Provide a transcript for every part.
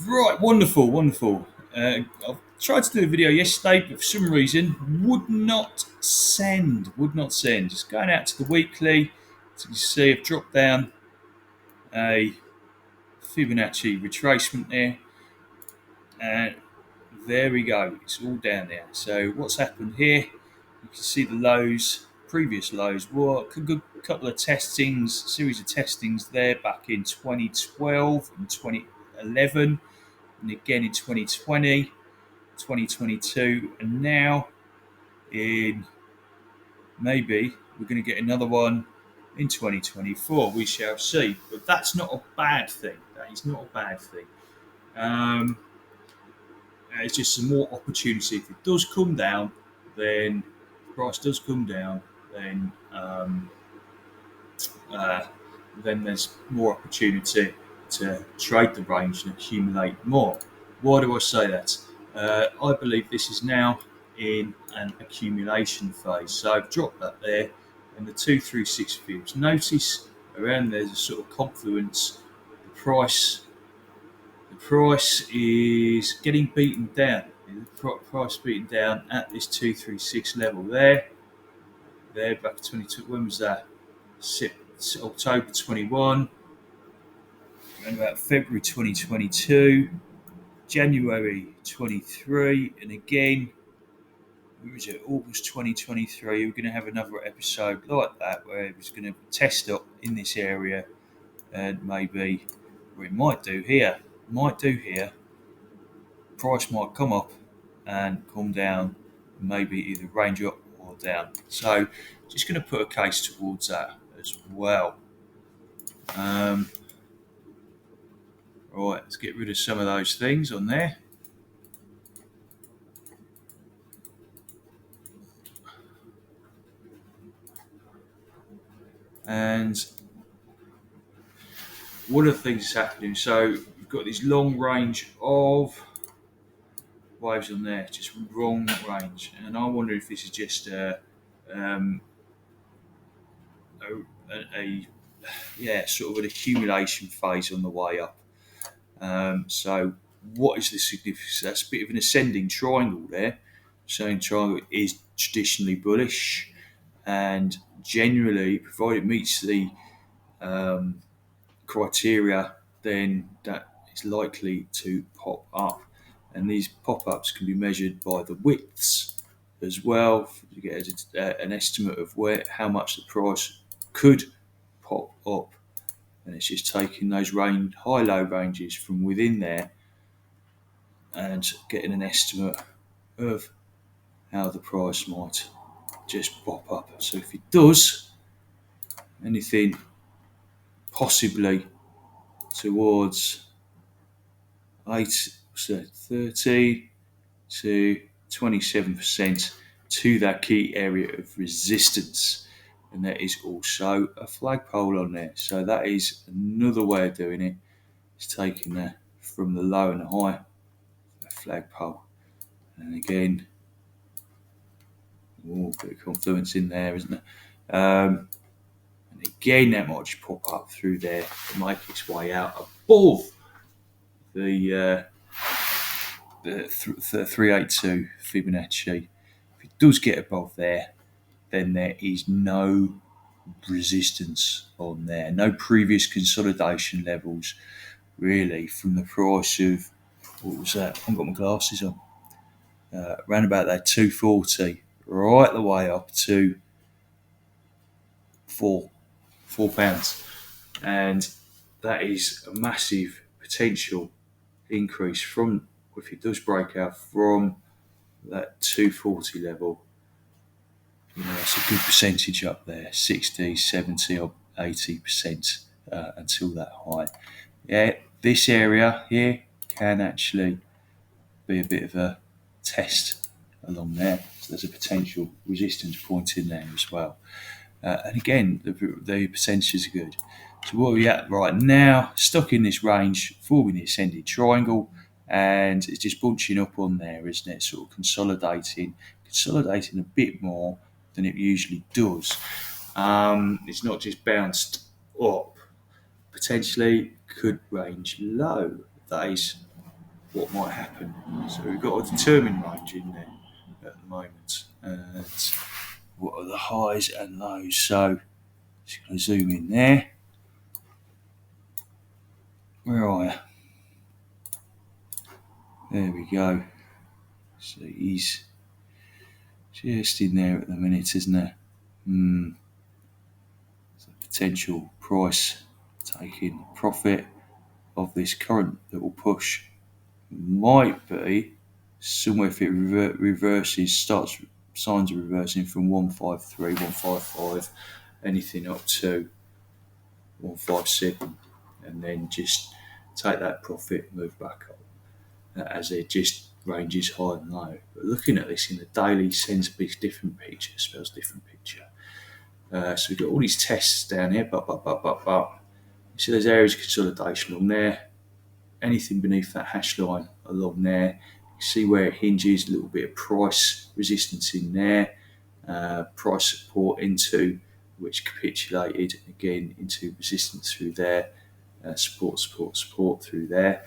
Right, wonderful, wonderful. I've tried to do a video yesterday, but for some reason would not send. Would not send. Just going out to the weekly. So you can see I've dropped down a Fibonacci retracement there, and there we go. It's all down there. So what's happened here? You can see the lows, previous lows. What a good couple of testings, series of testings there back in 2012 and 2011, and again in 2020. 2022, and now in maybe we're going to get another one in 2024. We shall see, but that's not a bad thing. That is not a bad thing. Um, it's just some more opportunity. If it does come down, then price does come down, then uh, then there's more opportunity to trade the range and accumulate more. Why do I say that? I believe this is now in an accumulation phase. So I've dropped that there, and the 236 fibs. Notice around there's a sort of confluence. The price is getting beaten down. The price beaten down at this 236 level there. There back 22. When was that? October 21. Around about February 2022, January 23, and again, where was it? August 2023. We're going to have another episode like that where it's going to test up in this area, and maybe we might do here. Price might come up and come down, maybe either range up or down. So, just going to put a case towards that as well. Right, let's get rid of some of those things on there. And one of the things that's happening, so you've got this long range of waves on there, just wrong range. And I wonder if this is just um, a yeah, sort of an accumulation phase on the way up. So what is the significance? That's a bit of an ascending triangle there. Ascending triangle is traditionally bullish, and generally, provided it meets the um, criteria, then that is likely to pop up. And these pop ups can be measured by the widths as well. You get an estimate of how much the price could pop up. And it's just taking those high low ranges from within there and getting an estimate of how the price might just pop up. So if it does anything possibly towards 30 to 27% to that key area of resistance, and there is also a flagpole on there. So that is another way of doing it. It's taking that from the low and the high, a flagpole, and again, a bit of confluence in there, isn't there? And again, that might just pop up through there and make its way out above the 382 Fibonacci. If it does get above there, then there is no resistance on there, no previous consolidation levels really from the price of, what was that? I haven't got my glasses on. Around about that 240, right the way up to £4, and that is a massive potential increase from, if it does break out from that 240 level. It's a good percentage up there, 60, 70 or 80% until that high. Yeah, this area here can actually be a bit of a test along there. So there's a potential resistance point in there as well. And again, the percentages are good. So what are we at right now? Stuck in this range, forming the ascending triangle, and it's just bunching up on there, isn't it? Sort of consolidating a bit more than it usually does. It's not just bounced up. Potentially could range low. That is what might happen. So we've got a determined range in there at the moment. And what are the highs and lows? So just going to zoom in there. Where are you? There we go. So he's just in there at the minute, isn't there? So potential price taking profit of this current little push might be somewhere if it reverses, starts signs of reversing from 153, 155, anything up to 157, and then just take that profit, move back up as it just ranges high and low. But looking at this in the daily sends a big different picture, spells different picture. So we've got all these tests down here, but. You see there's areas of consolidation on there. Anything beneath that hash line along there. You see where it hinges, a little bit of price resistance in there, price support into which capitulated again into resistance through there, support through there.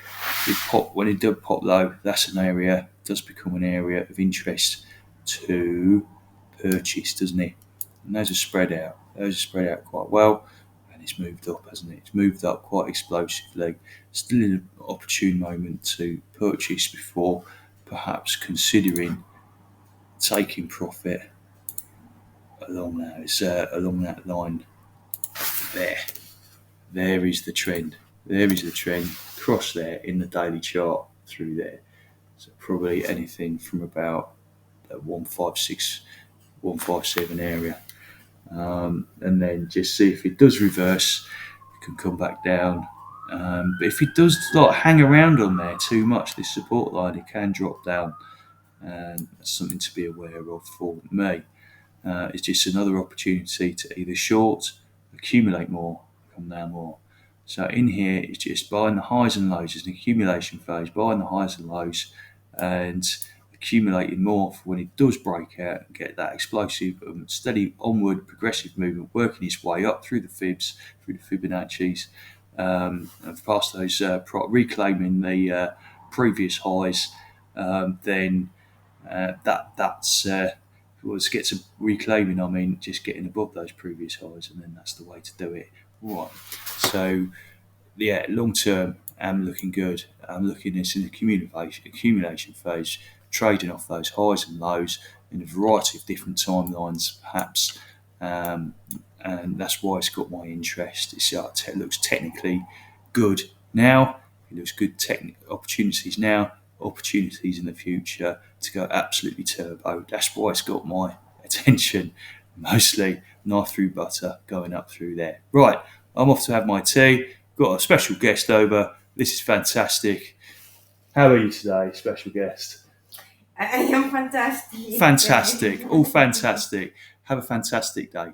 When it does pop low, that's an area, does become an area of interest to purchase, doesn't it? And those are spread out. Those are spread out quite well. And it's moved up, hasn't it? It's moved up quite explosively. Still in an opportune moment to purchase before perhaps considering taking profit along that line there. There is the trend. There is the trend. Cross there in the daily chart through there. So probably anything from about that 156, 157 area. And then just see if it does reverse, it can come back down. But if it does hang around on there too much, this support line, it can drop down, and that's something to be aware of for me. It's just another opportunity to either short, accumulate more, come down more. So in here, it's just buying the highs and lows. It's an accumulation phase, buying the highs and lows, and accumulating more for when it does break out and get that explosive, steady onward progressive movement, working its way up through the fibs, through the Fibonacci's, and past those, reclaiming the previous highs. Then that's was get some reclaiming. I mean, just getting above those previous highs, and then that's the way to do it. Right. So yeah, long term, I'm looking good. I'm looking at an accumulation phase, trading off those highs and lows in a variety of different timelines, perhaps, and that's why it's got my interest. It looks technically good now. It looks good opportunities now, opportunities in the future to go absolutely turbo. That's why it's got my attention, mostly knife through butter, going up through there. Right, I'm off to have my tea. Got a special guest over. This is fantastic. How are you today, special guest? I am fantastic. Fantastic. All fantastic. Have a fantastic day.